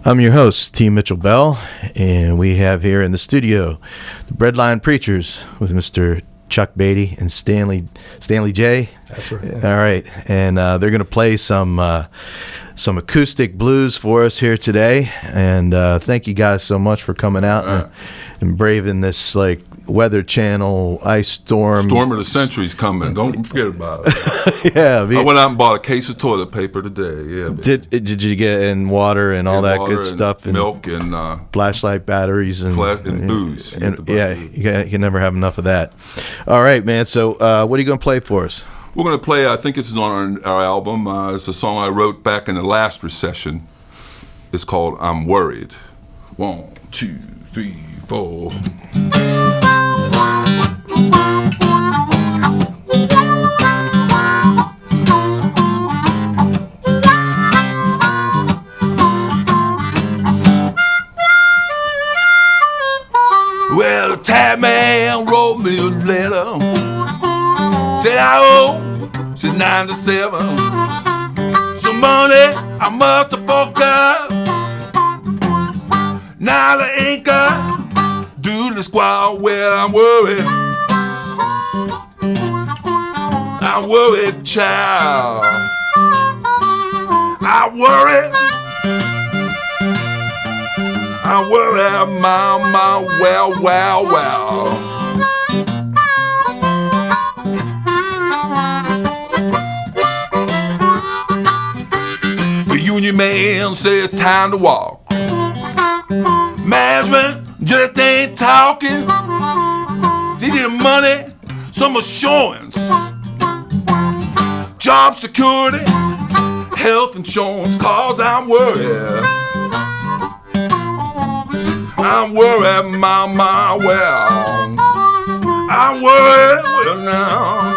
I'm your host, T. Mitchell Bell, and we have here in the studio the Breadline Preachers with Mr. Chuck Beatty and Stanley J. That's right. All right, and they're going to play some acoustic blues for us here today. And thank you guys so much for coming out and braving this Weather Channel ice storm. Storm of the century's coming. Don't forget about it. Yeah, I went out and bought a case of toilet paper today. Yeah. Did you get in water and all that good stuff? And milk and flashlight batteries and booze. And you can never have enough of that. All right, man. So what are you going to play for us? We're going to play, I think this is on our album. It's a song I wrote back in the last recession. It's called I'm Worried. 1, 2, 3, 4. Well, the tag man wrote me a letter. Said I owe, said 9 to 7. Some money I must have forgot. Now the ain't got do the squad. Well, I'm worried. I'm worried, child. I'm worried. I'm worried, mama, well. The union man said time to walk. Management just ain't talking. They need money, some assurance, job security, health insurance, cause I'm worried. I'm worried, mama, well. I'm worried, well now.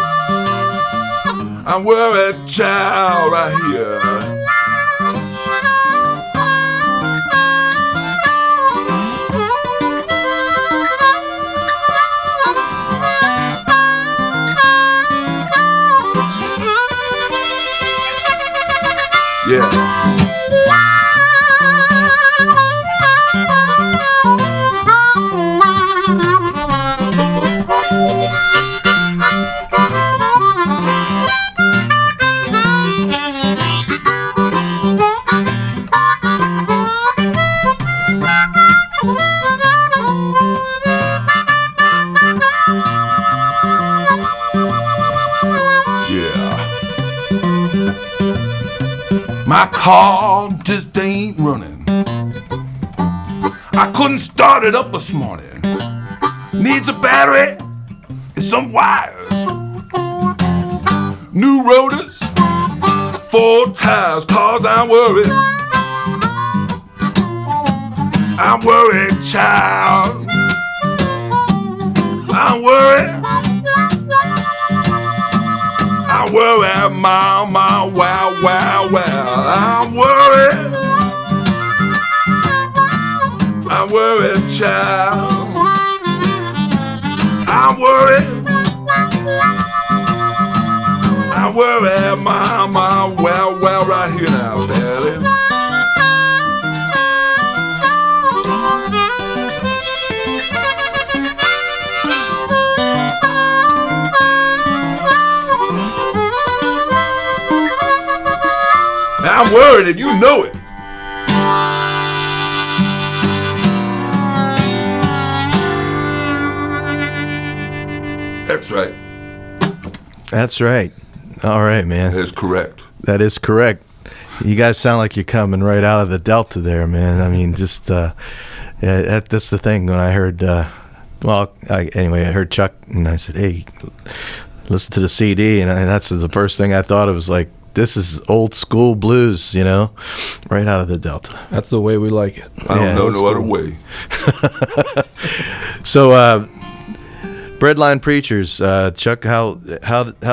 I'm worried, child, right here. Yeah. My car just ain't running. I couldn't start it up this morning. Needs a battery and some wires. New rotors, 4 tires, cause I'm worried. I'm worried, child. I'm worried. I'm worried, mama, well. I'm worried. I'm worried, child. I'm worried. I'm worried, mama, well, right here now, daddy. I'm worried and you know it. That's right. That's right. All right, man. That is correct. That is correct. You guys sound like you're coming right out of the Delta there, man. I mean, just that's the thing. When I heard, I heard Chuck, and I said, "Hey, listen to the CD," and that's the first thing I thought. It was like, this is old school blues, right out of the Delta. That's the way we like it. I don't know no other way. So, Breadline Preachers, Chuck, how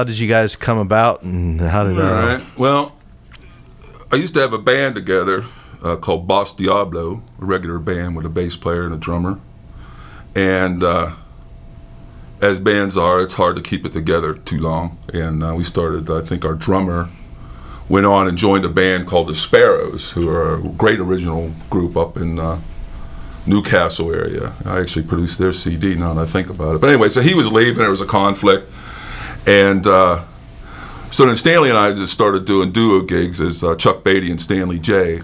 did you guys come about, and how did? All right. Well, I used to have a band together called Boss Diablo, a regular band with a bass player and a drummer, and as bands are, it's hard to keep it together too long. And we started. I think our drummer went on and joined a band called the Sparrows, who are a great original group up in Newcastle area. I actually produced their CD now that I think about it. But anyway, so he was leaving, there was a conflict. And so then Stanley and I just started doing duo gigs as Chuck Beatty and Stanley J.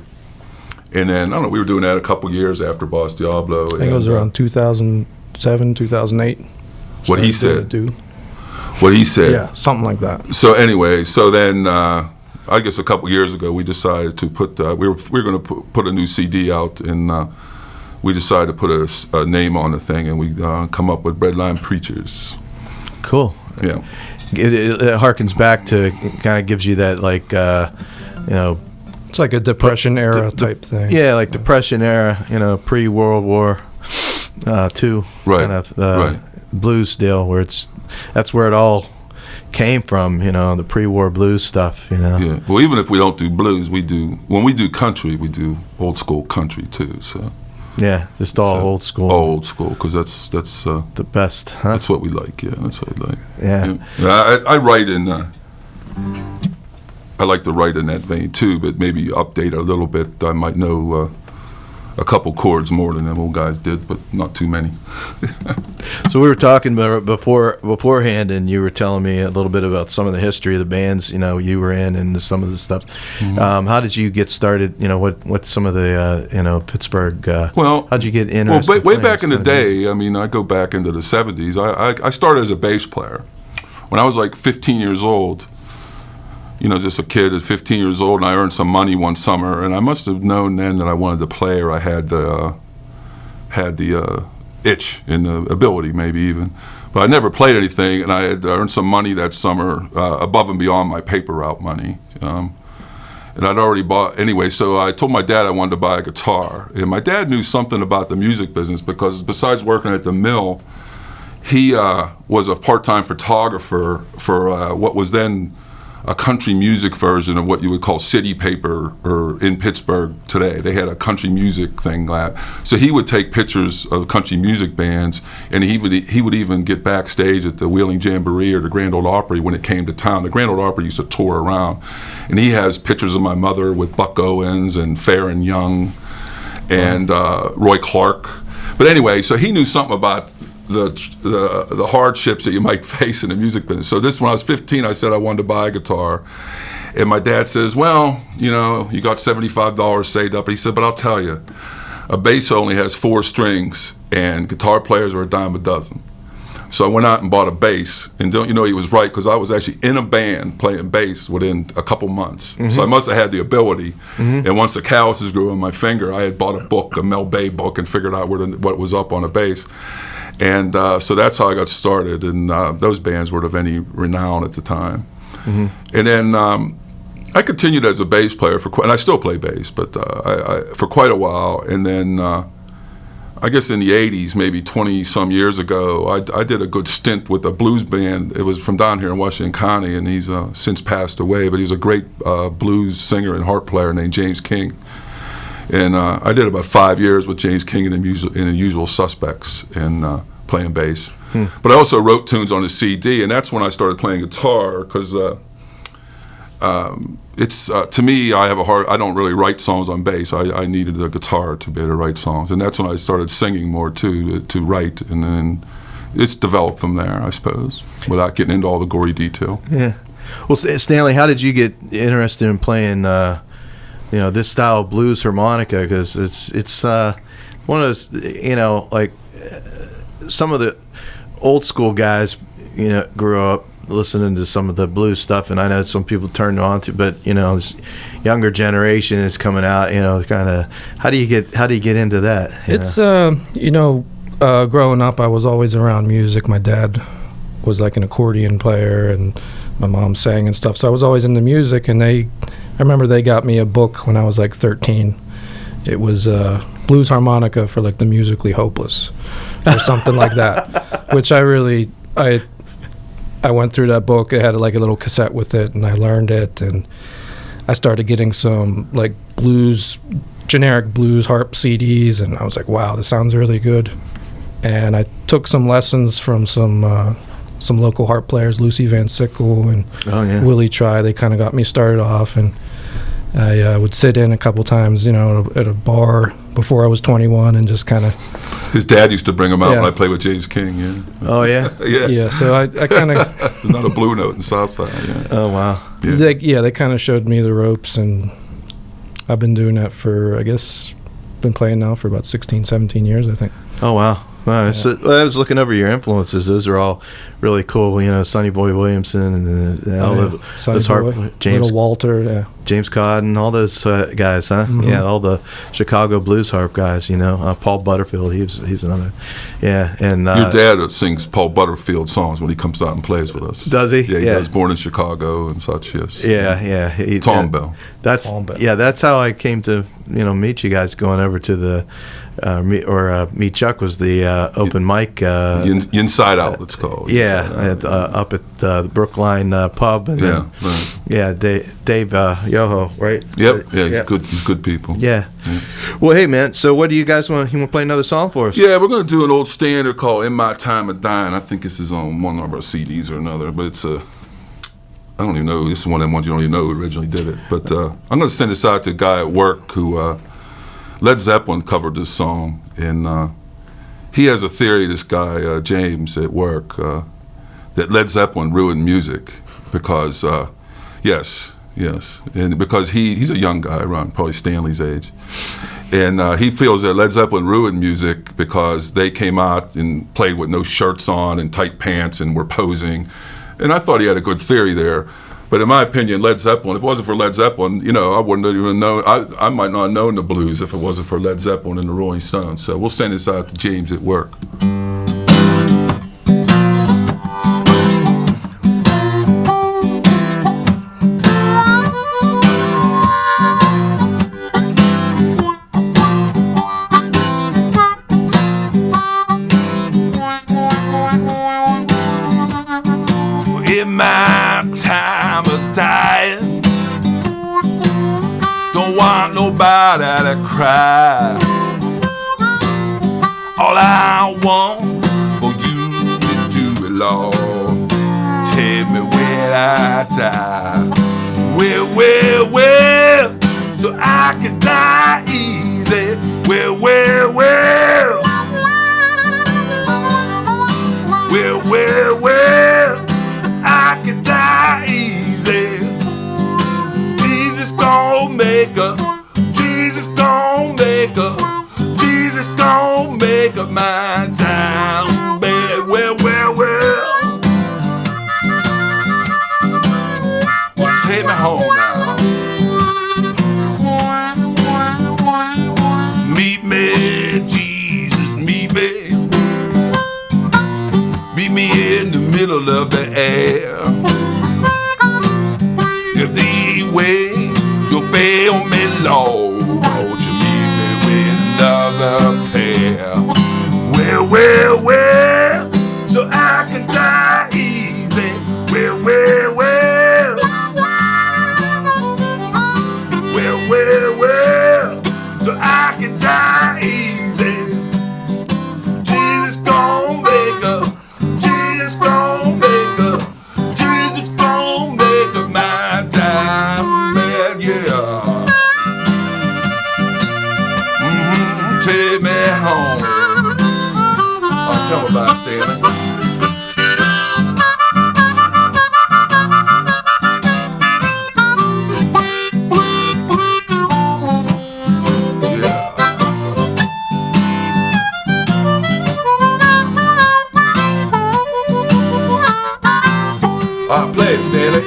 And then, I don't know, we were doing that a couple years after Boss Diablo. I think it was around 2007, 2008. What he said. What he said. Yeah, something like that. So anyway, so then I guess a couple years ago we decided to put we were going to put a new CD out, and we decided to put a name on the thing, and we come up with Breadline Preachers. Cool. Yeah. It harkens back to, kind of gives you that, like, It's like a Depression era type thing. Yeah, like Depression era, pre-World War II kind of right. blues deal, where that's where it all came from, the pre-war blues stuff, Yeah. Well, even if we don't do blues, when we do country, we do old school country too. So. Yeah, just all old school. Old school, because that's the best. Huh? That's what we like. Yeah, that's what we like. Yeah. I write in. I like to write in that vein too, but maybe update a little bit. I might know a couple chords more than them old guys did, but not too many. So we were talking about beforehand, and you were telling me a little bit about some of the history of the bands, you were in, and some of the stuff. Mm-hmm. How did you get started? What some of the Pittsburgh? Well, how'd you get interested? Well, way back in the day. I mean, I go back into the '70s. I started as a bass player when I was like 15 years old. Just a kid at 15 years old, and I earned some money one summer, and I must have known then that I wanted to play, or I had the itch and the ability, maybe even. But I never played anything, and I had earned some money that summer above and beyond my paper route money. And I'd already bought, anyway, so I told my dad I wanted to buy a guitar. And my dad knew something about the music business, because besides working at the mill, he was a part-time photographer for what was then a country music version of what you would call city paper, or in Pittsburgh today. They had a country music thing. So he would take pictures of country music bands, and he would even get backstage at the Wheeling Jamboree or the Grand Ole Opry when it came to town. The Grand Ole Opry used to tour around, and he has pictures of my mother with Buck Owens and Farron Young and Roy Clark. But anyway, so he knew something about the hardships that you might face in the music business. So when I was 15, I said I wanted to buy a guitar, and my dad says, well, you got $75 saved up. He said, but I'll tell you, a bass only has 4 strings, and guitar players are a dime a dozen. So I went out and bought a bass, and don't you know, he was right, because I was actually in a band playing bass within a couple months. Mm-hmm. So I must have had the ability. Mm-hmm. And once the calluses grew on my finger, I had bought a book, a Mel Bay book, and figured out what was up on a bass. And so that's how I got started, and those bands weren't of any renown at the time. Mm-hmm. And then I continued as a bass player and I still play bass, but for quite a while. And then I guess in the 80s, maybe 20-some years ago, I did a good stint with a blues band. It was from down here in Washington County, and he's since passed away, but he was a great blues singer and harp player named James King. And I did about 5 years with James King in the Usual Suspects and playing bass. But I also wrote tunes on a CD, and that's when I started playing guitar, because it's to me, I don't really write songs on bass. I needed a guitar to be able to write songs, and that's when I started singing more too, to write, and then it's developed from there, I suppose, without getting into all the gory detail. Yeah. Well, Stanley, how did you get interested in playing this style of blues harmonica? Because it's one of those, like some of the old school guys, grew up listening to some of the blues stuff, and I know some people turned on to, but this younger generation is coming out, kind of. How do you get into that? It's growing up, I was always around music. My dad was like an accordion player, and my mom sang and stuff, so I was always into music. And I remember they got me a book when I was like 13. It was blues harmonica for like the musically hopeless or something like that, which I went through that book. It had like a little cassette with it, and I learned it, and I started getting some like generic blues harp CDs, and I was like, wow, this sounds really good. And I took some lessons from some some local harp players, Lucy Van Sickle and Oh yeah. Willie Try. They kind of got me started off, and I would sit in a couple times, at a bar before I was 21, and just kind of. His dad used to bring him out Yeah. when I played with James King. Yeah. Oh yeah. Yeah. Yeah, so I kind of. There's not a blue note in Southside. Yeah. Oh wow. Yeah. They kind of showed me the ropes, and I've been doing that for, I guess, been playing now for about 16, 17 years, I think. Oh wow. Wow. So I was looking over your influences. Those are all really cool. Sonny Boy Williamson and all Sonny those harp, Boy, James Little Walter, yeah. James Codden, all those guys, huh? Mhm. Yeah, all the Chicago blues harp guys. Paul Butterfield. He's another. Yeah, and Your dad sings Paul Butterfield songs when he comes out and plays with us. Does he? Yeah, he Yeah. does. Born in Chicago and such. Yes. Yeah. Tom Bell. That's Tom Bell. yeah. That's how I came to meet you guys. Going over to the meet Chuck was the open mic. Inside Out, it's called. Yeah, Inside Out. up at the Brookline pub. And Yeah. then, Right. yeah. Dave Yoho, right? Yep. Yeah. He's good. He's good people. Yeah. Well, hey man. So, what do you guys want? You want to play another song for us? Yeah, we're gonna do an old standard called "In My Time of Dying." I think this is on one of our CDs or another, but it's I don't even know. This is one of them ones you don't even know who originally did it. But I'm gonna send this out to a guy at work who Led Zeppelin covered this song, and he has a theory. This guy James at work that Led Zeppelin ruined music because yes, and because he's a young guy around probably Stanley's age. And he feels that Led Zeppelin ruined music because they came out and played with no shirts on and tight pants and were posing. And I thought he had a good theory there. But in my opinion, Led Zeppelin, if it wasn't for Led Zeppelin, I wouldn't even know. I might not have known the blues if it wasn't for Led Zeppelin and the Rolling Stones. So we'll send this out to James at work. In my time of dying, don't want nobody to cry. All I want for you to do it, Lord, tell me when I die. Well, so I can die easy. Well, I can die easy. Jesus gon' make her. Jesus gon' make her. Jesus gon' make her my time. Well. Take me home now. Meet me, Jesus, meet me. Meet me in the middle of the air. If the way you'll fail me, Lord, won't you meet me with another pair? Well, so I can die easy. Well, so I can die easy. Jesus gon' make her. Jesus gon' make her. Jesus gon' make her my time, man, yeah. Take me home. Oh, tell me about it, Stanley. Play it, Stanley.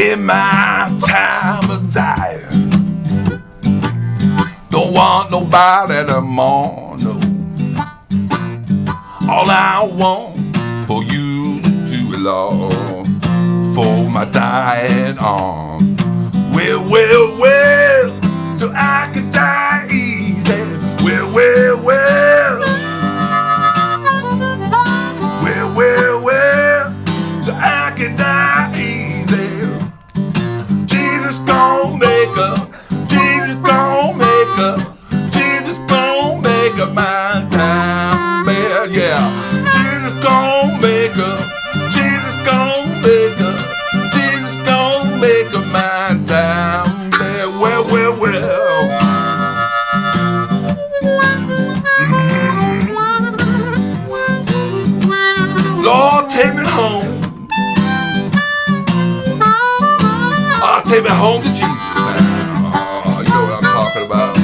In my time of dying, don't don't want nobody to mourn, no. All I want for you to do it, Lord, for my dying arm. Well, so I can die easy. Well, so I can die easy. Jesus gon' make up, Jesus gon' make up, Jesus gon' make up my time, man, yeah. Jesus gon' make up, Jesus gon' make up, Jesus gon' make up my time, man, well. Lord, take me home. Take me home to Jesus. Oh, you know what I'm talking about.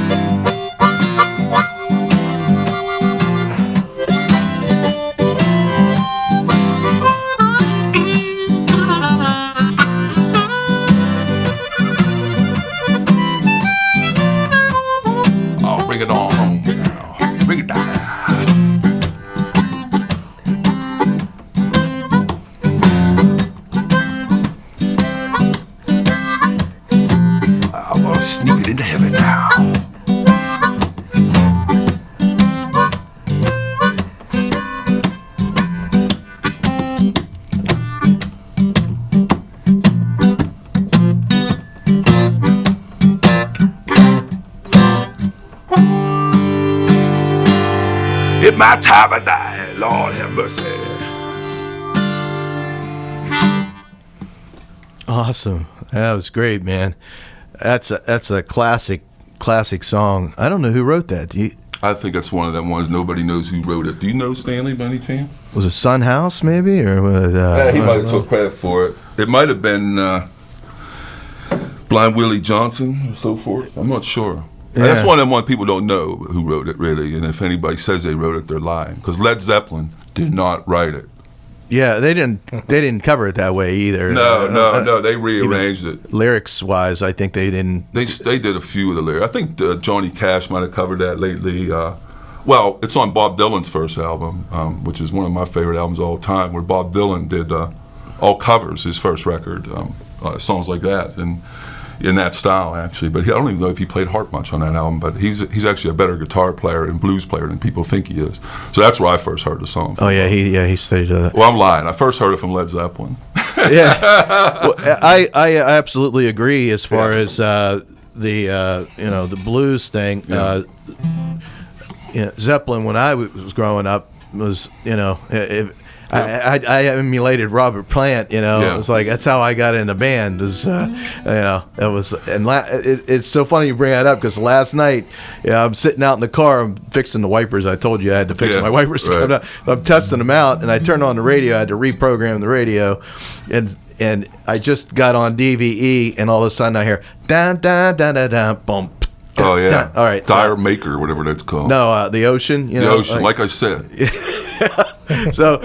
Oh, bring it on home now. Bring it down. Sneak it into heaven now. It's my time to die. Lord have mercy. Awesome. That was great, man. That's a classic song. I don't know who wrote that. I think that's one of them ones nobody knows who wrote it. Do you know Stanley by any chance? Was it Son House maybe, or was he might have took credit for it. It might have been Blind Willie Johnson or so forth. I'm not sure. Yeah. That's one of them ones people don't know who wrote it really, and if anybody says they wrote it, they're lying because Led Zeppelin did not write it. Yeah, they didn't cover it that way either. No, they rearranged it. Lyrics wise, I think they didn't. They did a few of the lyrics. I think Johnny Cash might have covered that lately. Well, it's on Bob Dylan's first album, which is one of my favorite albums of all time, where Bob Dylan did all covers, his first record, songs like that, and in that style actually. But I don't even know if he played harp much on that album. But he's actually a better guitar player and blues player than people think he is. So that's where I first heard the song. Oh yeah, he studied. Well, I'm lying. I first heard it from Led Zeppelin. Yeah, well, I absolutely agree as far as the blues thing. Yeah. Zeppelin when I was growing up was I emulated Robert Plant, It was like that's how I got in the band. It was, it's so funny you bring that up because last night, I'm sitting out in the car, I'm fixing the wipers. I told you I had to fix my wipers. Right. I'm testing them out, and I turned on the radio. I had to reprogram the radio, and I just got on DVE, and all of a sudden I hear down, down, down, down, down, boom. Oh yeah. Down. All right. Dire Maker, whatever that's called. No, the Ocean. The Ocean, like I said. So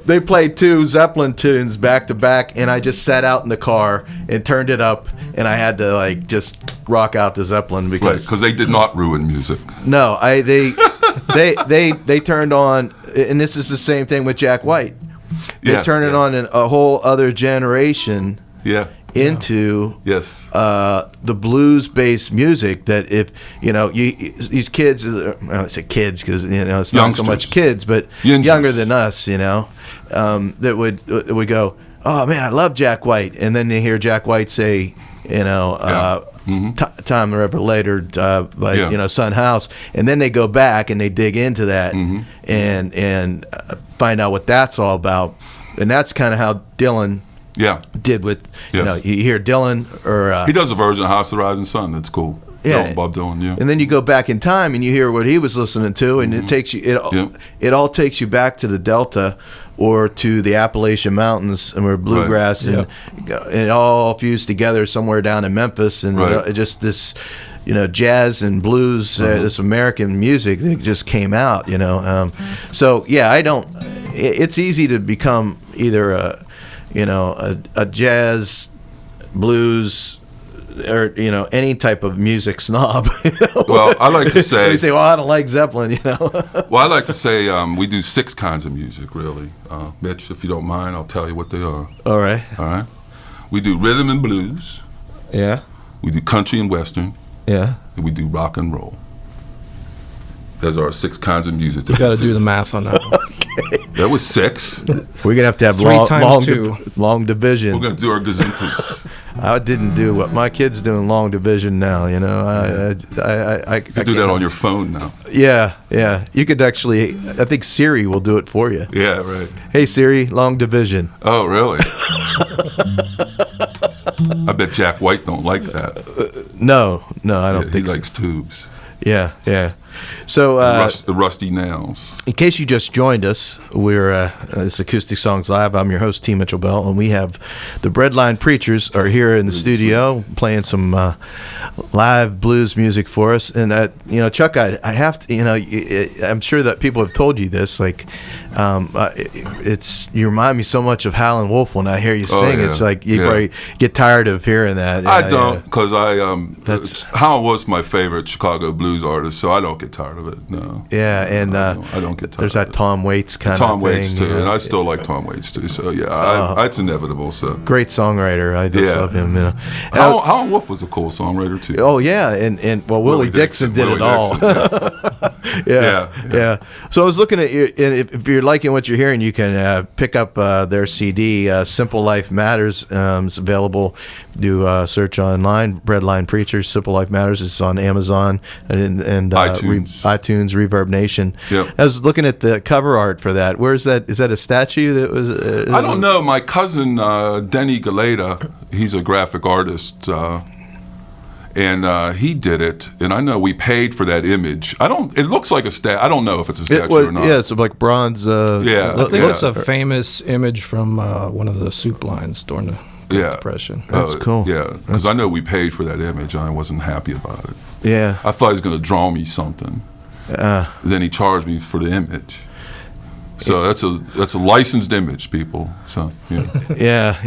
they played two Zeppelin tunes back to back, and I just sat out in the car and turned it up, and I had to just rock out the Zeppelin because they did not ruin music. No, they turned on, and this is the same thing with Jack White. They turned it on in a whole other generation. Yeah. Into the blues-based music that if these kids, I say kids because it's not so much kids, but younger than us, that would go, oh man, I love Jack White, and then they hear Jack White say, Time Forever Later by Son House, and then they go back and they dig into that and find out what that's all about, and that's kind of how Dylan. Did with you hear Dylan or he does a version of House of the Rising Sun that's cool. Bob Dylan. And then you go back in time and you hear what he was listening to, and it takes you it all takes you back to the Delta or to the Appalachian Mountains and where bluegrass and it all fused together somewhere down in Memphis, and just this jazz and blues, this American music that just came out. So I don't. It's easy to become either a jazz, blues, or any type of music snob. Well, I like to say, they say, "Well, I don't like Zeppelin," Well, I like to say we do 6 kinds of music, really. Mitch, if you don't mind, I'll tell you what they are. All right. All right. We do rhythm and blues. Yeah. We do country and western. Yeah. And we do rock and roll. Those are our 6 kinds of music. You got to do the math on that one. That was 6. We're gonna have to have 3 times 2. long division. We're gonna do our gazintas. I didn't do what my kid's doing, long division now. I You can do that on your phone now. Yeah. You could actually. I think Siri will do it for you. Yeah, right. Hey Siri, long division. Oh, really? I bet Jack White don't like that. No, I don't think he likes tubes. Yeah. So, The rusty nails. in case you just joined us, we're this Acoustic Songs Live. I'm your host, T. Mitchell Bell, and we have the Breadline Preachers are here in the studio playing some live blues music for us. And Chuck, I have to, I'm sure that people have told you this. Like, you remind me so much of Howlin' Wolf when I hear you sing. Yeah. It's like you probably get tired of hearing that. I don't, because Howlin' was my favorite Chicago blues artist, so I don't get tired of it. No. Yeah, and I don't get tired. There's that Tom Waits kind of Tom thing. Waits too, and I still like Tom Waits too. So yeah, it's inevitable. So great songwriter. I just love him. Howlin' Wolf was a cool songwriter too. Oh yeah, and Willie Dixon did it all. Yeah. So I was looking at you, and if you're liking what you're hearing, you can pick up their CD, "Simple Life Matters." It's available. Do search online, Breadline Preachers, "Simple Life Matters." It's on Amazon and iTunes, Reverb Nation. Yep. I was looking at the cover art for that. Where's that? Is that a statue that was? I don't know. My cousin Denny Galeta, he's a graphic artist. And he did it, and I know we paid for that image. It looks like a statue. I don't know if it's a statue or not. Yeah, it's like bronze. I think it's a famous image from one of the soup lines during the Great Depression. That's cool. Yeah, because I know we paid for that image, and I wasn't happy about it. Yeah. I thought he was going to draw me something. Then he charged me for the image. So that's a licensed image, people. So yeah.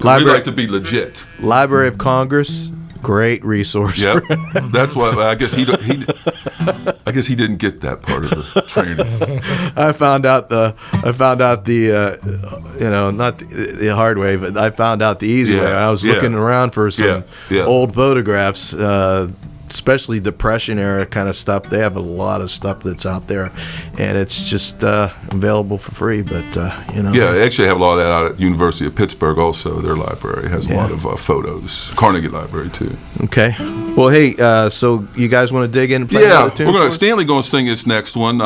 We like to be legit. Library of Congress. Great resource. Yep, that's why I guess he didn't get that part of the training. I found out the not the hard way, but I found out the easy way. I was looking around for some old photographs, especially Depression era kind of stuff. They have a lot of stuff that's out there, and it's just available for free. But Yeah, they actually have a lot of that out at University of Pittsburgh. Also, their library has a lot of photos. Carnegie Library too. Okay. Well, hey, so you guys want to dig in and play another tune? Stanley going to sing this next one.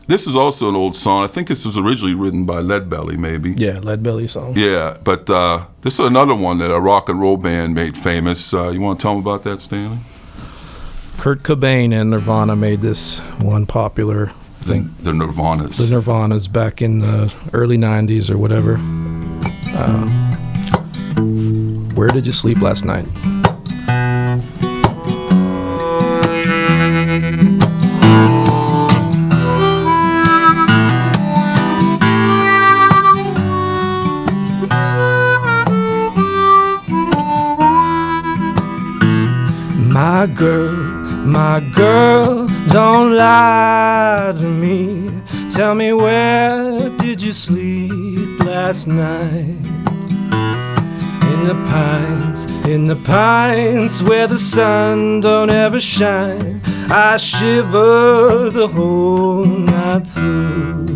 This is also an old song. I think this was originally written by Leadbelly, maybe. Yeah, Leadbelly song. Yeah, but this is another one that a rock and roll band made famous. You want to tell them about that, Stanley? Kurt Cobain and Nirvana made this one popular. I think the Nirvanas. The Nirvanas back in the early 90s or whatever. Where Did You Sleep Last Night? My girl, don't lie to me. Tell me, where did you sleep last night? In the pines where the sun don't ever shine. I shiver the whole night through.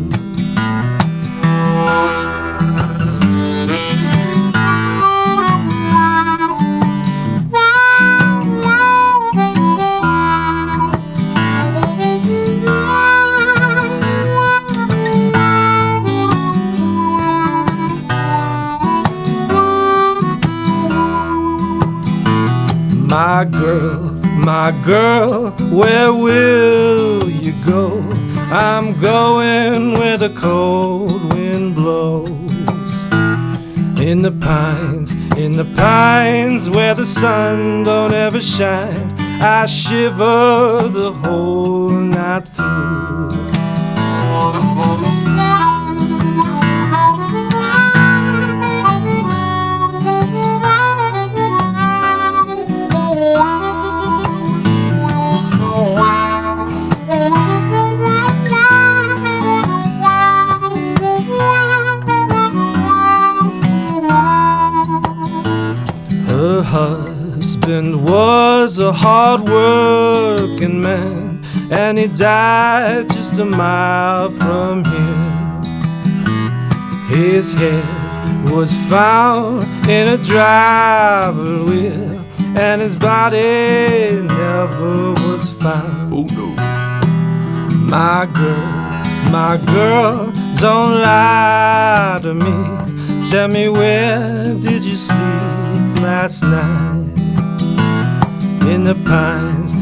My girl, where will you go? I'm going where the cold wind blows. In the pines where the sun don't ever shine. I shiver the whole night through. Her husband was a hard-working man, and he died just a mile from here. His head was found in a driver's wheel, and his body never was found. Oh no. My girl, don't lie to me. Tell me, where did you sleep last night? In the pines,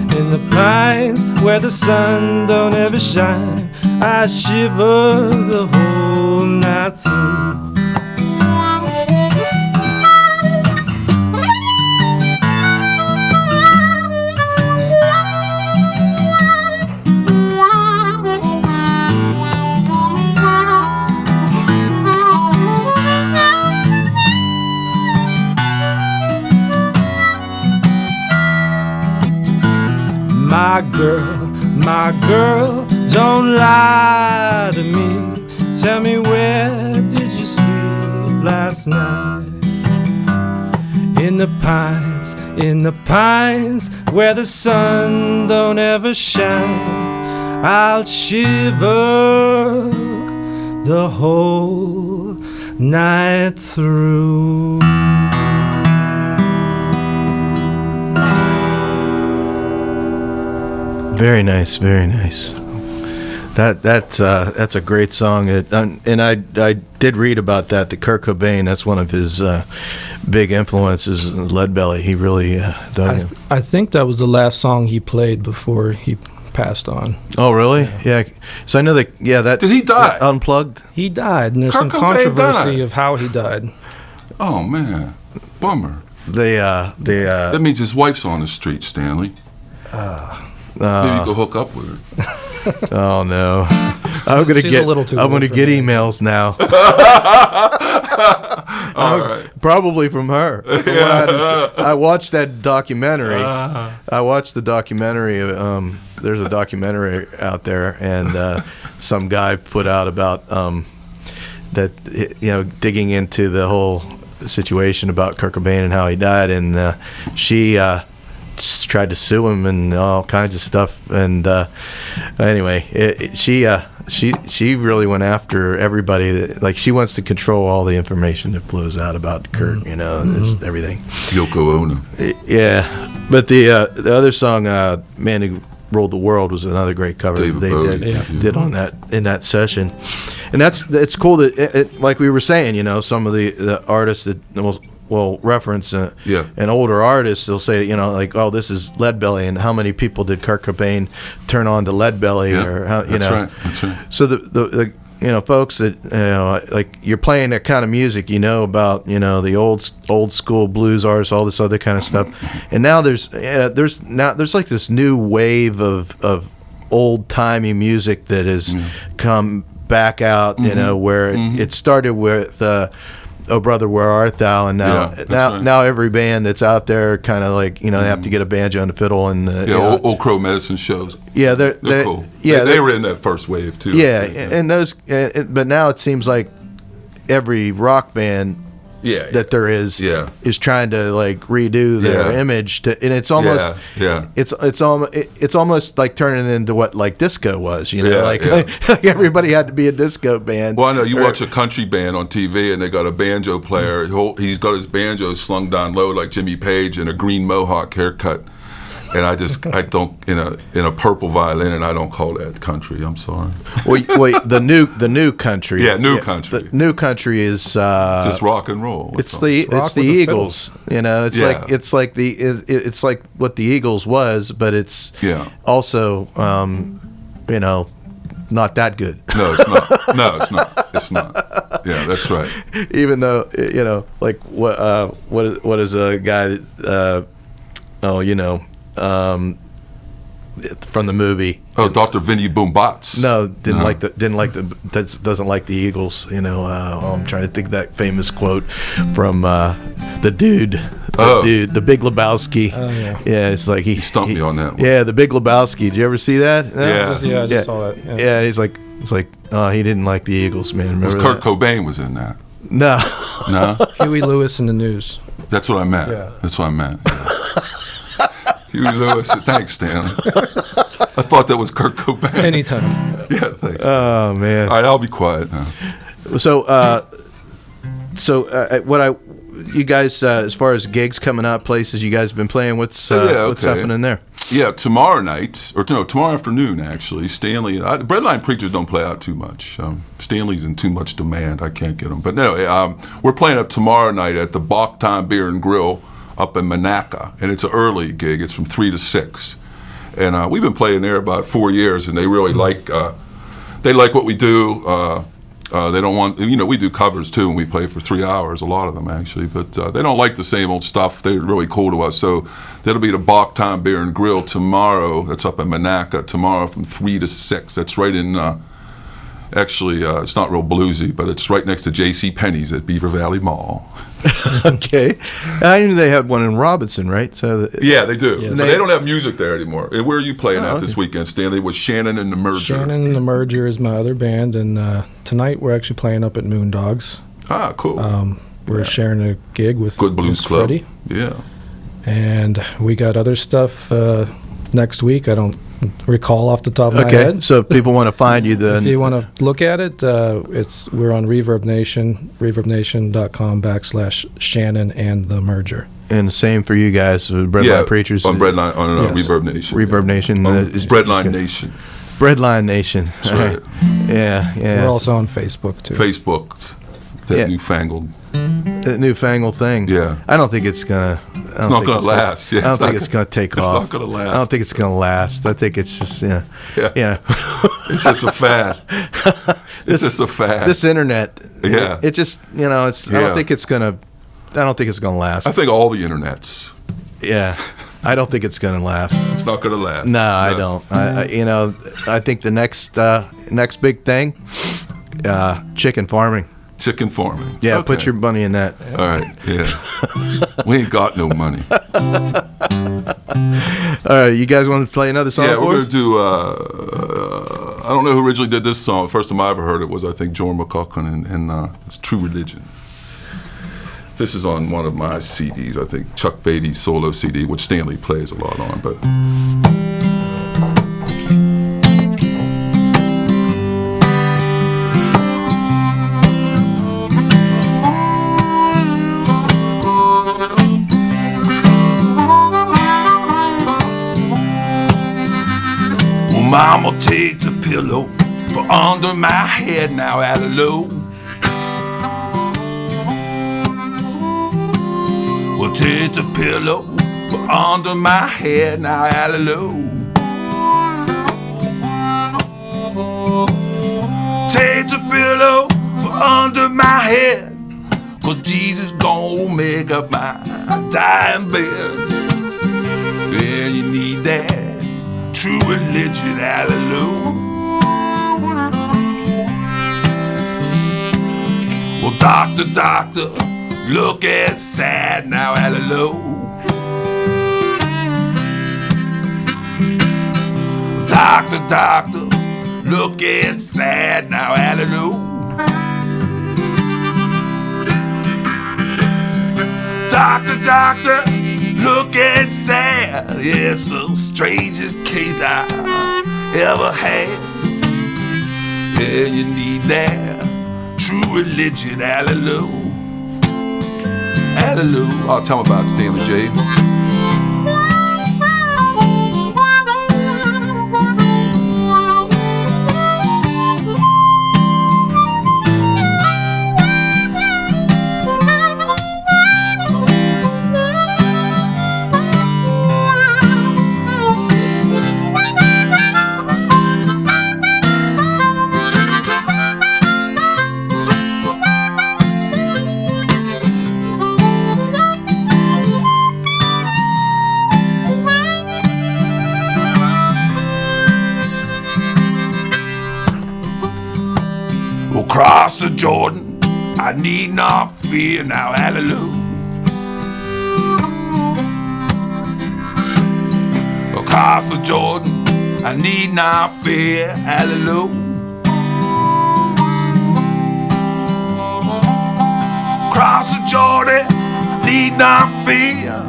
where the sun don't ever shine. I shiver the whole night through. My girl, don't lie to me. Tell me, where did you sleep last night? In the pines, where the sun don't ever shine. I'll shiver the whole night through. Very nice, very nice. That's a great song. And I did read about that. The Kurt Cobain, that's one of his big influences. Leadbelly. He really dug. I think that was the last song he played before he passed on. Oh, really? Yeah. So I know that. Yeah, that. Did he die? Unplugged. He died, and there's Kurt some Cobain controversy died. of how he died. Oh man, bummer. That means his wife's on the street, Stanley. Maybe you go hook up with her. Oh no. I'm gonna She's a little too I'm old gonna for get me. emails now. All right. Probably from her. From what I understand. I watched that documentary. I watched the documentary. There's a documentary out there, and some guy put out about that, digging into the whole situation about Kurt Cobain and how he died, and she tried to sue him and all kinds of stuff. And anyway, she really went after everybody. Like, she wants to control all the information that flows out about Kurt, and everything. Yoko Ono. Yeah, but the other song, "Man Who Ruled the World," was another great cover David that they Bowie. did on that in that session. And it's cool that it, like we were saying, some of the artists that will reference an older artist. They'll say, like, oh, this is Leadbelly, and how many people did Kurt Cobain turn on to Leadbelly? Yeah, Or how, that's right. So the folks that like, you're playing that kind of music, about the old school blues artists, all this other kind of stuff, and now there's like this new wave of old timey music that has come back out, where it started with "Oh Brother, Where Art Thou," and now every band that's out there kind of like, they have to get a banjo and a fiddle and Old Crow Medicine shows. Yeah, they're cool. Yeah, they were in that first wave too. Yeah, and those, but now it seems like every rock band that there is trying to like redo their image and it's almost it's almost like turning into what like disco was, like everybody had to be a disco band. Well, I know you watch a country band on TV and they got a banjo player. He's got his banjo slung down low like Jimmy Page and a green mohawk haircut. And I don't in a purple violin, and I don't call that country. I'm sorry. Wait, the new country. Yeah, country. The new country is just rock and roll. It's the Eagles. It's like what the Eagles was, but it's also not that good. No, it's not. It's not. Yeah, that's right. Even though like what is a guy from the movie. Oh, Dr. Vinnie Boombots. No, doesn't like the Eagles. I'm trying to think of that famous quote from the dude, the Big Lebowski. Oh, yeah. Yeah, it's like he stumped me on that one. Yeah, the Big Lebowski. Did you ever see that? Yeah, I just saw that. Yeah. Yeah, he's like, oh, he didn't like the Eagles, man. Remember Kurt Cobain was in that. No. No? Huey Lewis in the News. That's what I meant. Yeah. That's what I meant. Huey Lewis. Thanks, Stanley. I thought that was Kurt Cobain. Anytime. Yeah, thanks. Oh man. All right, I'll be quiet now. So, you guys, as far as gigs coming up, places you guys have been playing, what's happening there? Yeah, tomorrow night, or no, tomorrow afternoon, actually, Stanley, Breadline Preachers don't play out too much. Stanley's in too much demand. I can't get him. But no, we're playing up tomorrow night at the Bach Time Beer and Grill up in Monaca, and it's an early gig. It's from 3 to 6. And we've been playing there about 4 years, and they really like what we do. They don't want, we do covers too, and we play for 3 hours, a lot of them actually, but they don't like the same old stuff. They're really cool to us. So that'll be the Bach Time Beer and Grill tomorrow. That's up in Monaca tomorrow from 3 to 6. That's right in, it's not real bluesy, but it's right next to J.C. Penney's at Beaver Valley Mall. Okay. I knew they had one in Robinson, right? So yeah, they do. Yeah. But they don't have music there anymore. And where are you playing at this weekend, Stanley? With Shannon and the Merger. Shannon and the Merger is my other band, and tonight we're actually playing up at Moondogs. Ah, cool. We're sharing a gig with Good Blues Club. Freddie. Yeah. And we got other stuff next week. I don't recall off the top of my Okay, head. so if people want to find you, If you then want to look at it, we're on Reverb Nation, reverbnation.com/Shannon and the Merger. and the same for you guys, Breadline Preachers on Breadline on Yes. Reverb Nation. Reverb Nation. It's Breadline Nation. Breadline Nation. That's right. Yeah. We're also on Facebook too. Facebook, that Yeah. newfangled. That newfangled thing. Yeah. I don't think it's gonna. It's not going to last. Yeah, I don't think it's gonna take it's off. not going to last. I don't think it's gonna last. I think it's just Yeah. It's just a fad. It's just a fad. This internet. Yeah. It just it's. I Yeah. don't think it's gonna. I don't think it's gonna last. I think all the internets. Yeah. I don't think it's gonna last. It's not going to last. No, I don't. I think the next big thing, chicken farming. Chicken farming. Yeah, Okay. put your money in that. All right. Yeah. We ain't got no money. All right, you guys want to play another song Yeah, for we're us? going to do, I don't know who originally did this song. First time I ever heard it was, I think, Jordan McCullin, and it's True Religion. This is on one of my CDs, I think, Chuck Beatty's solo CD, which Stanley plays a lot on, but... Mama, take the pillow from under my head now, hallelujah. Well, take the pillow from under my head now, hallelujah. Take the pillow from under my head, 'cause Jesus gon' make up my dying bed. Yeah, you need that true religion, hallelujah. Well, doctor, doctor, look at sad now, hallelujah. Doctor, doctor, look at sad now, hallelujah. Doctor, doctor, look at sad. It's the strangest case I ever had. Yeah, you need that true religion, hallelujah. Hallelujah. Oh, tell me about it, Stanley J. Across the Jordan, I need not fear now, hallelujah. Across the Jordan, I need not fear, hallelujah. Cross the Jordan, need not fear,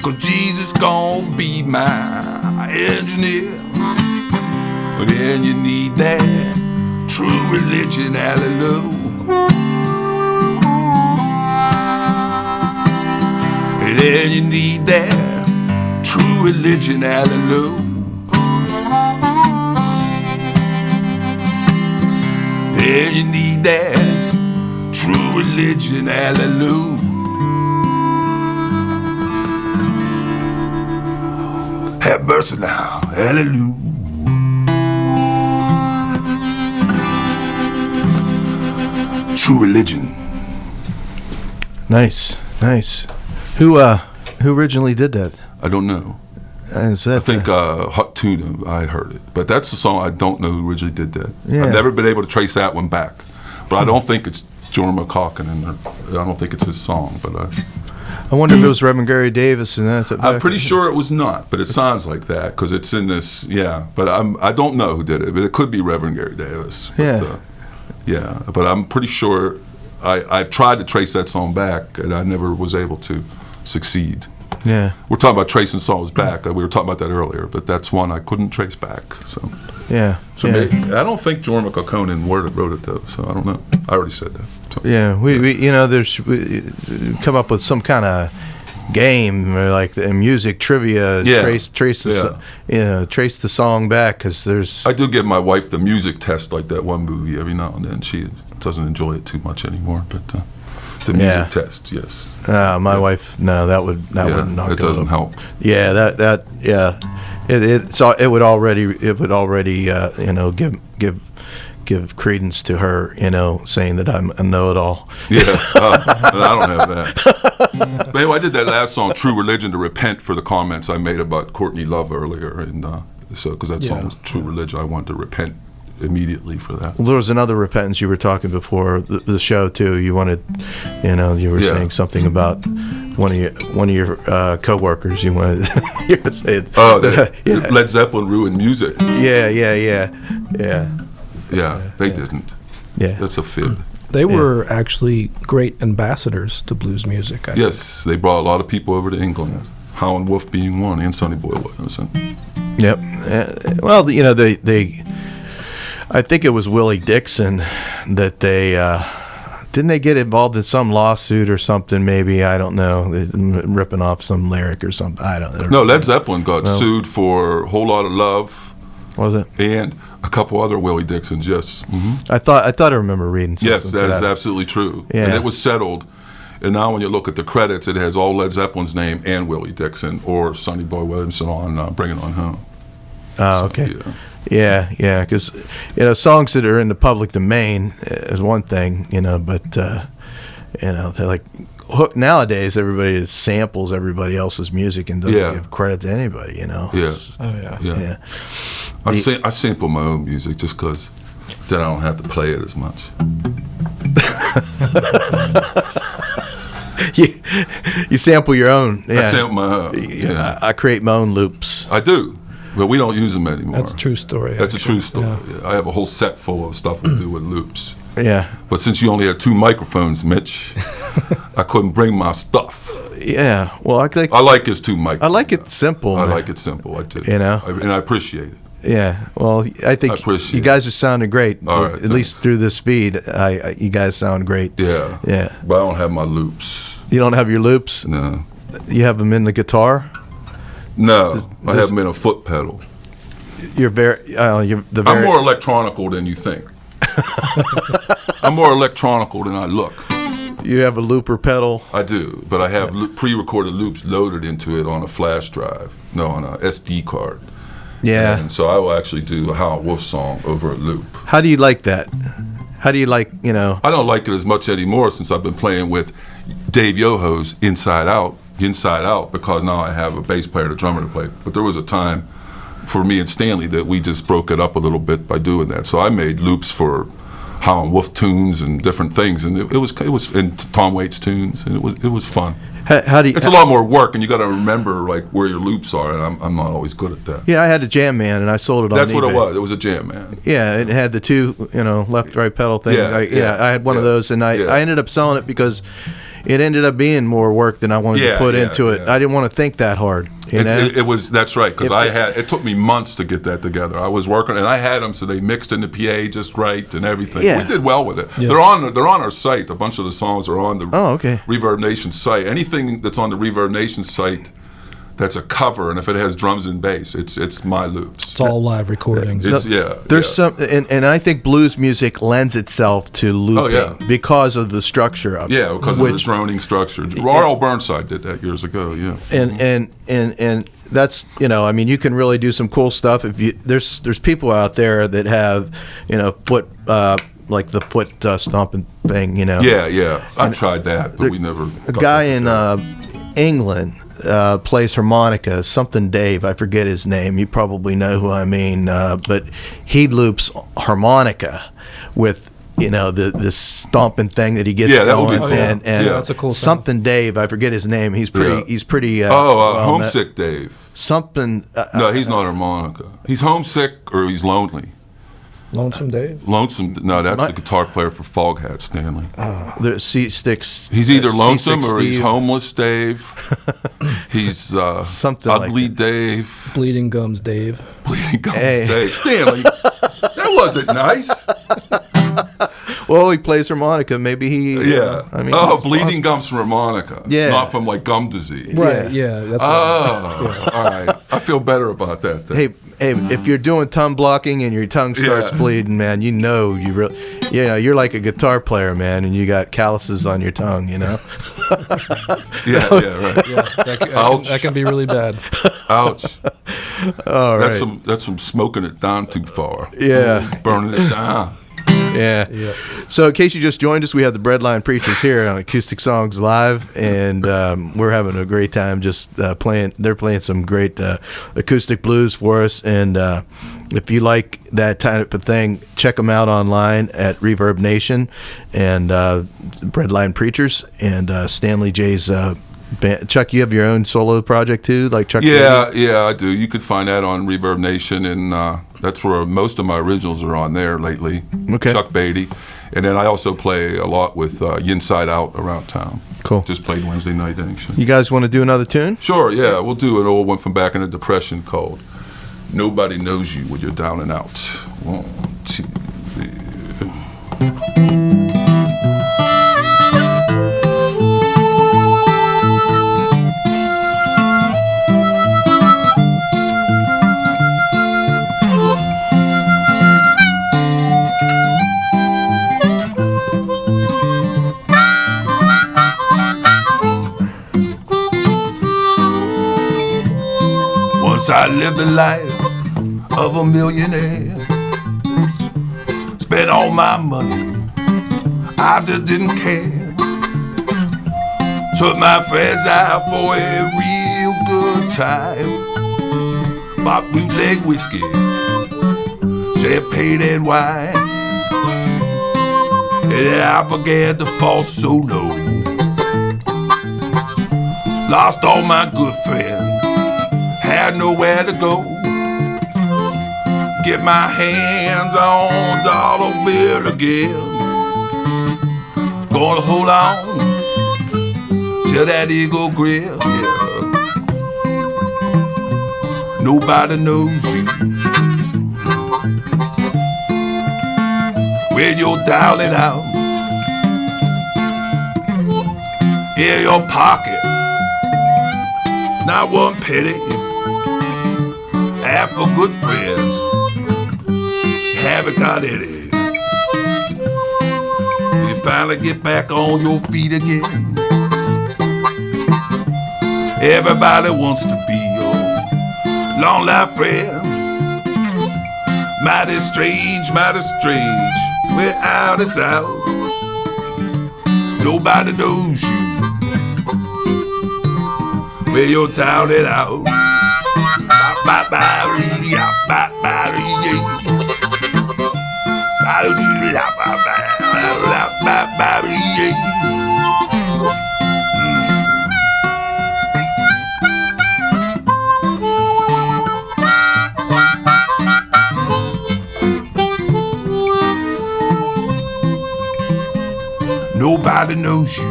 'cause Jesus gon' be my engineer. But then you need that true religion, hallelujah. And then you need that true religion, hallelujah. Then you need that true religion, hallelujah. Have mercy now, hallelujah. True religion. Nice. Who originally did that? I don't know. Is that I think Hot Tuna, I heard it. But that's the song, I don't know who originally did that. Yeah. I've never been able to trace that one back. But I don't think it's Jordan McCauken, and I don't think it's his song. But I wonder if it was Reverend Gary Davis and that. I'm pretty sure it was not, but it sounds like that because it's in this, yeah. But I don't know who did it, but it could be Reverend Gary Davis. But, yeah, but I'm pretty sure I've tried to trace that song back, and I never was able to succeed. Yeah. We're talking about tracing songs back. We were talking about that earlier, but that's one I couldn't trace back. So yeah. Maybe, I don't think Jordan McCauken wrote it though. So I don't know. I already said that. So. Yeah, we come up with some kind of game or like the music trivia. Yeah. Trace the song back because there's. I do give my wife the music test like that one movie every now and then. She doesn't enjoy it too much anymore, but the music test, yes. My wife, no, that would not it go. doesn't help. Yeah, that it would already give credence to her, saying that I'm a know-it-all. Yeah, I don't have that. But anyway, I did that last song, True Religion, to repent for the comments I made about Courtney Love earlier, and so because that song was True Religion, I wanted to repent immediately for that. Well, there was another repentance you were talking before the show too. You wanted, you were saying something about one of your coworkers. You wanted you were saying, Led Zeppelin ruined music. Yeah, they didn't. Yeah, that's a fib. They were actually great ambassadors to blues music. Yes, they brought a lot of people over to England. Howlin' Wolf being one, and Sonny Boy Williamson. Yep. Well, they I think it was Willie Dixon that they didn't they get involved in some lawsuit or something? Maybe, I don't know, ripping off some lyric or something. I don't know. No, Led Zeppelin got sued for a Whole Lot of Love. Was it? And a couple other Willie Dixons. Yes. Mm-hmm. I thought I remember reading something. Yes, that is absolutely true. Yeah. And it was settled. And now when you look at the credits, it has all Led Zeppelin's name and Willie Dixon or Sonny Boy Williamson on Bring It On Home. Oh, okay. Yeah, because songs that are in the public domain is one thing, but they're like nowadays everybody samples everybody else's music and doesn't give credit to anybody, Yeah. Yeah. I sample my own music just because then I don't have to play it as much. You sample your own. Yeah. I sample my own. Yeah. I create my own loops. I do. But we don't use them anymore. That's a true story. That's a true story. Yeah. I have a whole set full of stuff we do with loops. Yeah. But since you only had 2 microphones, Mitch, I couldn't bring my stuff. Yeah. Well, I like his 2 microphones. I like it simple. I like it simple. I do. And I appreciate it. Yeah. Well, I think you guys are sounding great. All right, at least through this feed, you guys sound great. Yeah. Yeah. But I don't have my loops. You don't have your loops? No. You have them in the guitar? No. I have them in a foot pedal. I'm more electronical than you think. I'm more electronical than I look. You have a looper pedal? I do, but I have pre-recorded loops loaded into it on a flash drive. No, on a SD card. Yeah. And so I will actually do a Howlin' Wolf song over a loop. How do you like that? How do you like, I don't like it as much anymore since I've been playing with Dave Yoho's Inside Out, because now I have a bass player and a drummer to play. But there was a time for me and Stanley that we just broke it up a little bit by doing that. So I made loops for Howlin' Wolf tunes and different things, and it was and Tom Waits tunes, and it was fun. How do you? It's a lot more work, and you got to remember like where your loops are, and I'm not always good at that. Yeah, I had a Jam Man, and I sold it on That's eBay. what it was. It was a Jam Man. Yeah, it had the 2, left right pedal thing. I had one of those, and I ended up selling it because it ended up being more work than I wanted to put into it. I didn't want to think that hard. It was, that's right, because it took me months to get that together. I was working, and I had them so they mixed in the PA just right and everything. Yeah. We did well with it. Yeah. They're on our site. A bunch of the songs are on the Reverb Nation site. Anything that's on the Reverb Nation site that's a cover, and if it has drums and bass, it's my loops. It's all live recordings. There's some, and I think blues music lends itself to looping because of the structure of it. Yeah, because of the droning structure. R.L. Burnside did that years ago. Yeah, and that's, I mean, you can really do some cool stuff if you. There's people out there that have, foot. Like the foot stomping thing, Yeah, I've tried that, but we never. A guy in England plays harmonica, something Dave, I forget his name. You probably know who I mean, but he loops harmonica with the stomping thing that he gets that going. would be cool. And that's a cool something Dave, I forget his name. He's pretty. Homesick Dave. Something. No, he's not harmonica. He's homesick or he's lonely. Lonesome Dave? Lonesome. No, that's the guitar player for Foghat, Stanley. The C-Sticks. He's either lonesome C6 or he's Steve. Homeless Dave. He's something Ugly like that. Dave. Bleeding Gums Dave. Bleeding Gums Dave. Stanley, that wasn't nice. Well, he plays harmonica. Maybe he. I mean. Bleeding Gums from harmonica. Yeah. Not from like gum disease. Right, yeah. That's All right. I feel better about that then. Hey, if you're doing tongue blocking and your tongue starts bleeding, man, you you're like a guitar player, man, and you got calluses on your tongue, right. Yeah, that can be really bad. Ouch. All right. That's some smoking it down too far. Yeah. Burning it down. Yeah. So in case you just joined us, we have the Breadline Preachers here on Acoustic Songs Live, and we're having a great time just playing. They're playing some great acoustic blues for us, and if you like that type of thing, check them out online at Reverb Nation and Breadline Preachers and Stanley J's band. Chuck, you have your own solo project too, like Chuck? Yeah, I do. You can find that on Reverb Nation, and that's where most of my originals are on there lately. Okay. Chuck Beatty. And then I also play a lot with Inside Out around town. Cool. Just played Wednesday night, actually. You guys want to do another tune? Sure, yeah. We'll do an old one from back in the Depression called Nobody Knows You When You're Down and Out. 1, 2, 3. Once I lived the life of a millionaire. Spent all my money, I just didn't care. Took my friends out for a real good time. Bought bootleg whiskey, champagne and wine. And I began to fall so low. Lost all my good friends, had nowhere to go. Get my hands on dollar bill again. Gonna hold on till that eagle grill, yeah. Nobody knows you when you're down and out. In your pocket, not one penny. Half for good friends, haven't got any. You finally get back on your feet again. Everybody wants to be your long life friend. Mighty strange, without a doubt. Nobody knows you when you're down and out. Nobody knows you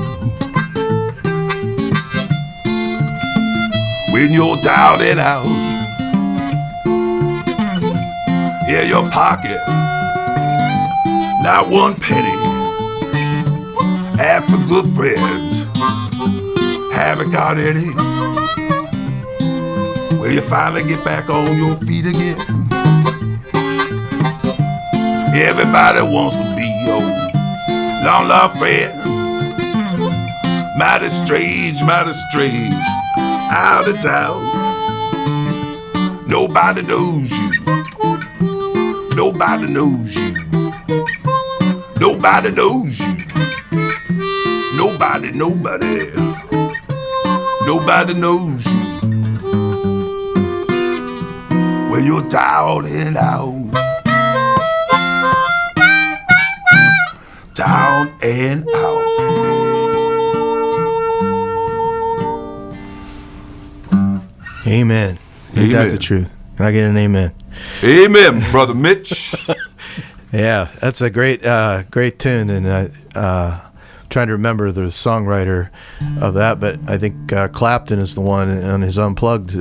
when you're down and out. In your pocket, not one penny. Half for good friends, haven't got any. Will you finally get back on your feet again? Everybody wants to be your long-lost friend. Mighty strange out of town. Nobody knows you. Nobody knows you. Nobody knows you. Nobody knows you. When you're down and out. Down and out. Amen. Ain't that the truth? Can I get an amen? Amen, Brother Mitch. Yeah, that's a great tune, and trying to remember the songwriter of that, but I think Clapton is the one on his Unplugged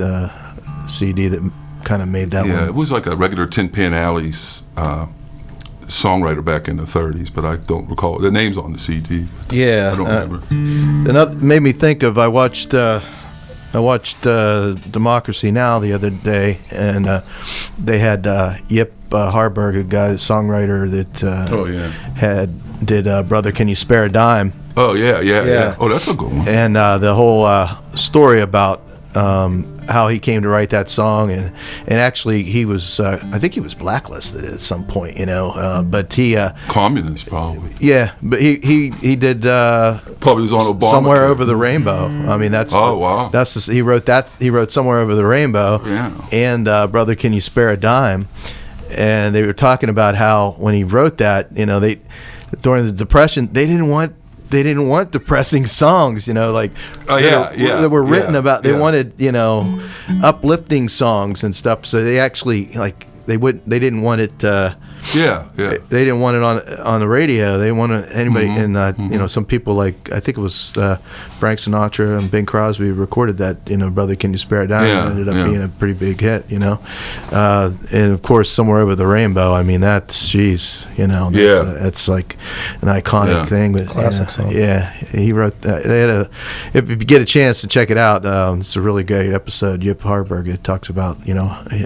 CD that kind of made that one. Yeah, it was like a regular Tin Pan Alley's songwriter back in the 30s, but I don't recall. The name's on the CD. Yeah. I don't remember. And that made me think of, I watched Democracy Now! The other day, and they had Yip Harburg, a guy, songwriter that did Brother, Can You Spare a Dime? Oh, yeah. Oh, that's a good one. And the whole story about how he came to write that song, and actually he was, I think he was blacklisted at some point, but he... Communist, probably. Yeah, but he did... probably was on Obama. Somewhere Over the Rainbow. I mean, that's... Oh, wow. He wrote Somewhere Over the Rainbow. Yeah. And Brother, Can You Spare a Dime? And they were talking about how when he wrote that, they during the Depression, they didn't want depressing songs, that were written about. They wanted, uplifting songs and stuff. So they actually they didn't want it. They didn't want it on the radio. They wanted anybody, and some people like, I think it was Frank Sinatra and Bing Crosby recorded that. Brother, Can You Spare a Dime? It ended up being a pretty big hit. And of course, Somewhere Over the Rainbow. I mean, that's that's like an iconic thing. But classic song. Yeah, he wrote that. They had if you get a chance to check it out, it's a really great episode. Yip Harburg. It talks about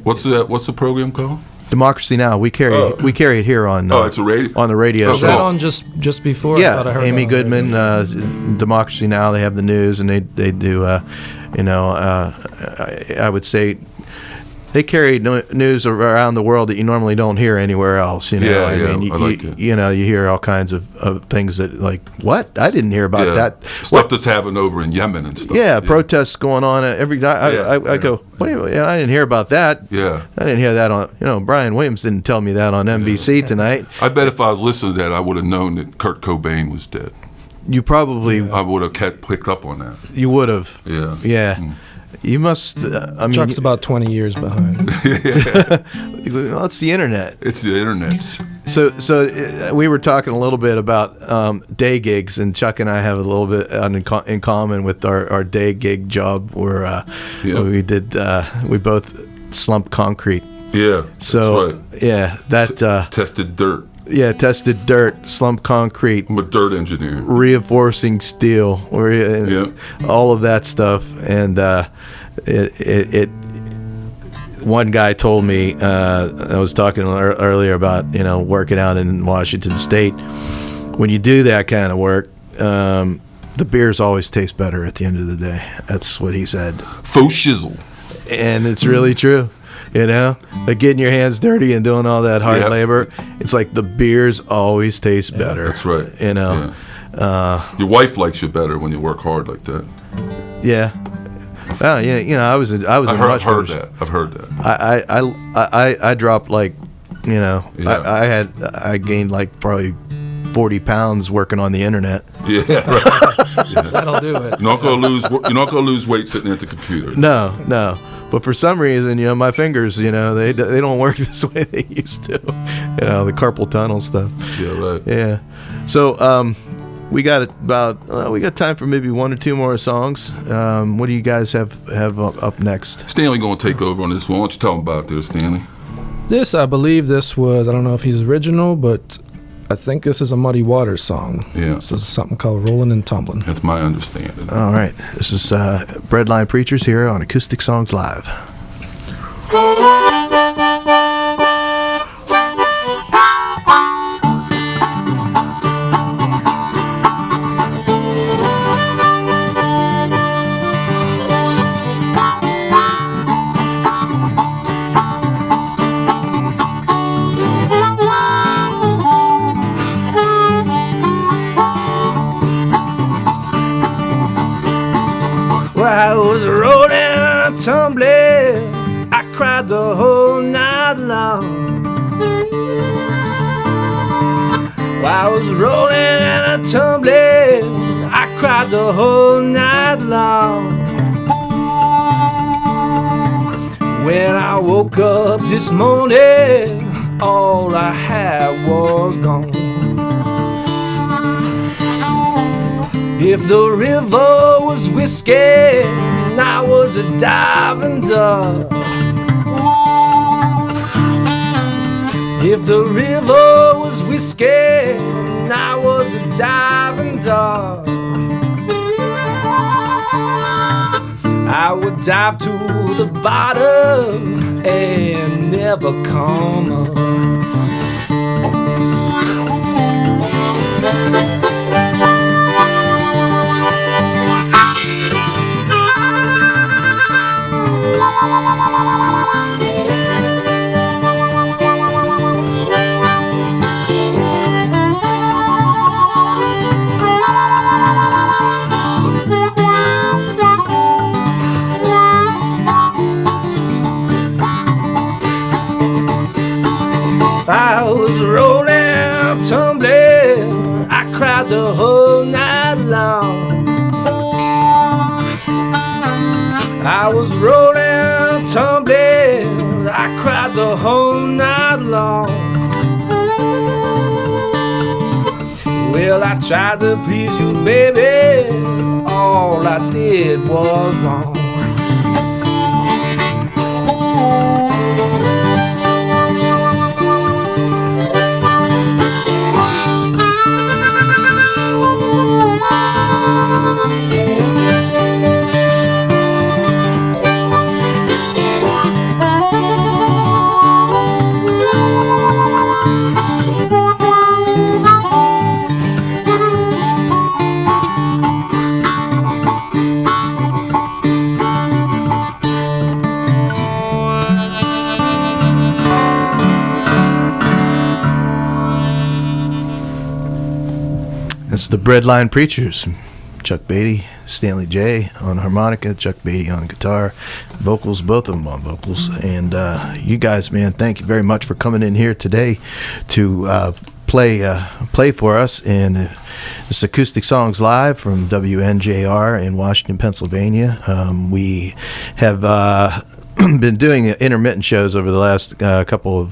What's the program called? Democracy Now! We carry it here on. It's a radio on the radio Was show. that on just before? Yeah, I thought I heard Amy that Goodman, Democracy Now! They have the news, and they do. I would say they carry news around the world that you normally don't hear anywhere else. I mean, you hear all kinds of things that what I didn't hear about that stuff that's happening over in Yemen and stuff. Yeah, protests going on every day. I go, wait, I didn't hear about that. Yeah, I didn't hear that on. Brian Williams didn't tell me that on NBC tonight. I bet if I was listening to that, I would have known that Kurt Cobain was dead. You probably. I would have picked up on that. You would have. Yeah. Yeah. Mm. You must. I mean, Chuck's about 20 years behind. Well, it's the internet. It's the internet. So we were talking a little bit about day gigs, and Chuck and I have a little bit in common with our day gig job, where we did. We both slumped concrete. Yeah. So that's right. that tested dirt. Yeah, tested dirt, slumped concrete. I'm a dirt engineer. Reinforcing steel, all of that stuff, and it. One guy told me, I was talking earlier about working out in Washington State. When you do that kind of work, the beers always taste better at the end of the day. That's what he said. Faux shizzle. And it's really true. Like getting your hands dirty and doing all that hard labor, it's like the beers always taste better. That's right. Yeah. Your wife likes you better when you work hard like that. Yeah. Well, I was in I've heard that. I've heard that. I dropped I gained like probably 40 pounds working on the internet. Yeah, right. That'll do it. You're not gonna lose weight sitting at the computer. No. But for some reason, my fingers, they don't work this way they used to. The carpal tunnel stuff. Yeah, right. Yeah. So we got we got time for maybe one or two more songs. What do you guys have up next? Stanley gonna take over on this one. Why don't you tell him about this, Stanley? This, I believe this was, I don't know if he's original, but I think this is a Muddy Waters song. Yeah. This is something called Rollin' and Tumblin'. That's my understanding. All right. This is Breadline Preachers here on Acoustic Songs Live. I was rolling and tumbling, I cried the whole night long. I was rolling and tumbling, I cried the whole night long. When I woke up this morning, all I had was gone. If the river was whiskey, I was a diving dog. If the river was whiskey, I was a diving dog. I would dive to the bottom and never come up. I was rolling, tumbling, I cried the whole night long. I was rolling, tumbling, I cried the whole night long. Well, I tried to please you, baby, all I did was wrong. It's the Breadline Preachers. Chuck Beatty, Stanley J on harmonica, Chuck Beatty on guitar, vocals, both of them on vocals. And you guys, man, thank you very much for coming in here today to play for us. And it's Acoustic Songs Live from WNJR in Washington, Pennsylvania. We have been doing intermittent shows over the last couple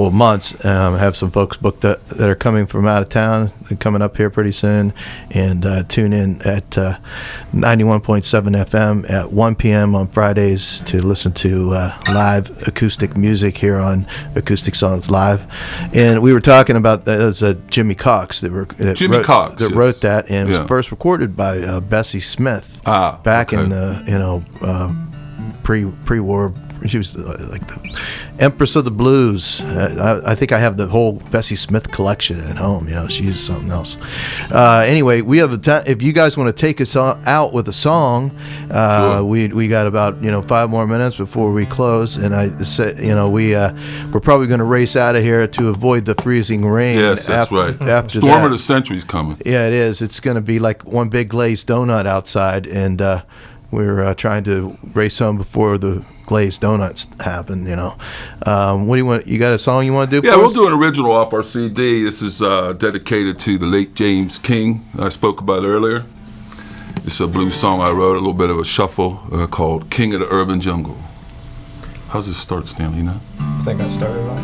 of months. Have some folks booked that are coming from out of town, coming up here pretty soon, and tune in at 91.7 FM at 1 p.m. on Fridays to listen to live acoustic music here on Acoustic Songs Live. And we were talking about that. It was Jimmy Cox that wrote that, and it was first recorded by Bessie Smith back in pre-war. She was like the Empress of the Blues. I think I have the whole Bessie Smith collection at home. She's something else. Anyway, we have if you guys want to take us out with a song, sure. we got about 5 more minutes before we close, and I said we're probably going to race out of here to avoid the freezing rain. Yes, that's right. After Storm of the Century's coming. Yeah, it is. It's going to be like one big glazed donut outside, and we're trying to race home before the glazed donuts happen. What do you want? You got a song you want to do? Yeah, we'll do an original off our CD. This is dedicated to the late James King I spoke about earlier. It's a blues song I wrote, a little bit of a shuffle called King of the Urban Jungle. How's this start, Stanley? I think I started right.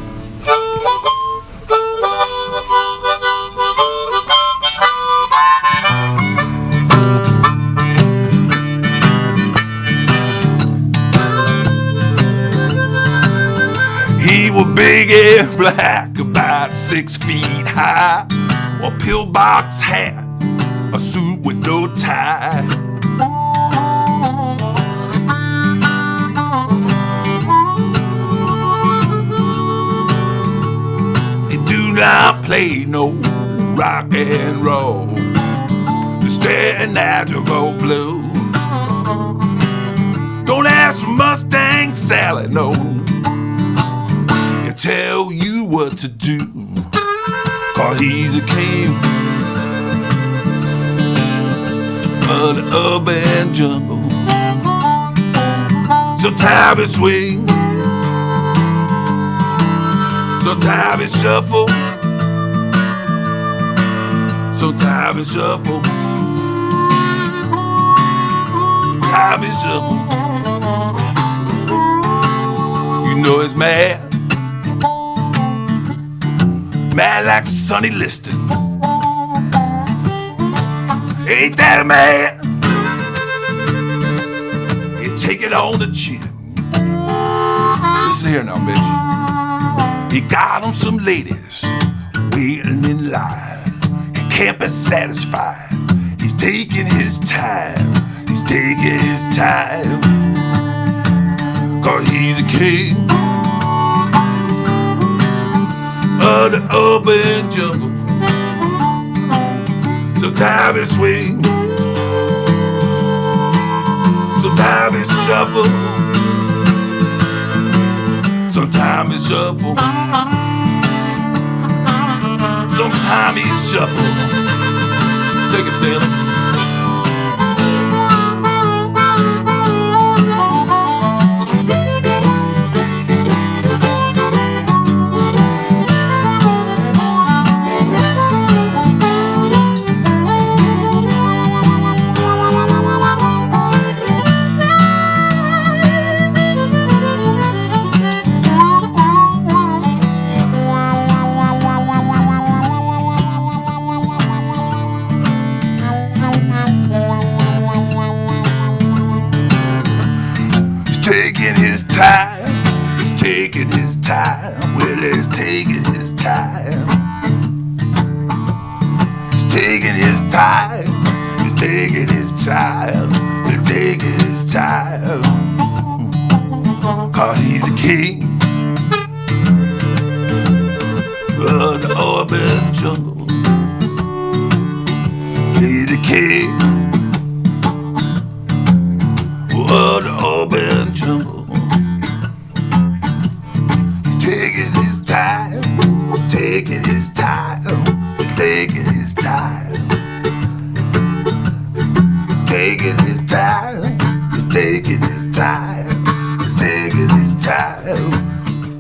was big and black, about 6 feet high. A pillbox hat, a suit with no tie. He do not play no rock and roll. Staring at the road blue. Don't ask for Mustang Sally, no. He'll tell you what to do, 'cause he's the king of the urban jungle. Sometimes he swing, sometimes he shuffle, sometimes he shuffle, time is up. You know it's mad, mad like Sonny Liston. Ain't that a man? You take it on the chin. Listen here now, bitch. He got him some ladies waiting in line. He can't be satisfied. He's taking his time. He's taking his time, 'cause he's the king of the urban jungle. Sometimes he swing, sometimes he shuffle, sometimes he shuffle, sometimes he shuffle. Take it, Stanley. Taking his time, he's taking his time, well, he's taking his time. He's taking his time, he's taking his time, he's taking his time. 'Cause he's the king of the urban jungle. He's the king of the urban jungle. He's taking his time, he's taking his time, he's taking his time, taking his time, he's taking his time, he's taking his time.